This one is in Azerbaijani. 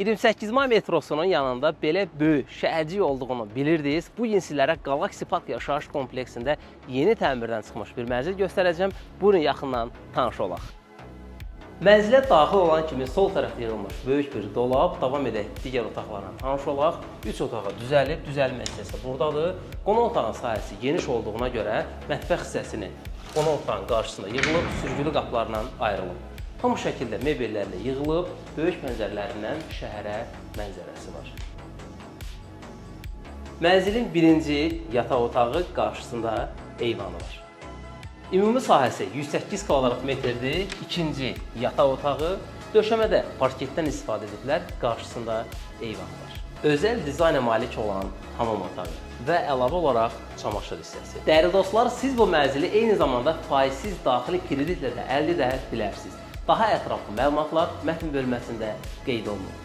28 may metrosunun yanında belə böyük şəhərcik olduğunu bilirdiniz. Bu gün sizlərə Galaxy Park yaşayış kompleksində yeni təmirdən çıxmış bir mənzil göstərəcəm. Buyurun yaxından tanış olaq. Mənzilə daxil olan kimi sol tərəfdə yığılmış böyük bir dolab, davam edək digər otaqlarla tanış olaq. 3 otağa düzəlib, düzəlmə hissəsi buradadır. Qonaq otağın sahəsi geniş olduğuna görə mətbəx hissəsini qonaq otağın qarşısında yığılıb, sürgülü qapılarla ayrılıb. Tam şəkildə mebellərlə yığılıb, böyük pəncərələrindən şəhərə mənzərəsi var. Mənzilin birinci yataq otağı qarşısında eyvanı var. Ümumi sahəsi 108 kvadrat metrdir. İkinci yataq otağı, döşəmədə parketdən istifadə ediblər, qarşısında eyvan var. Özəl dizayna malik olan hamam otağı və əlavə olaraq çamaşır hissəsi. Dəyərli dostlar, siz bu mənzili eyni zamanda faizsiz daxili kreditlə də əldə edə bilərsiniz. Daha ətraflı məlumatlar mətn bölməsində qeyd olunur.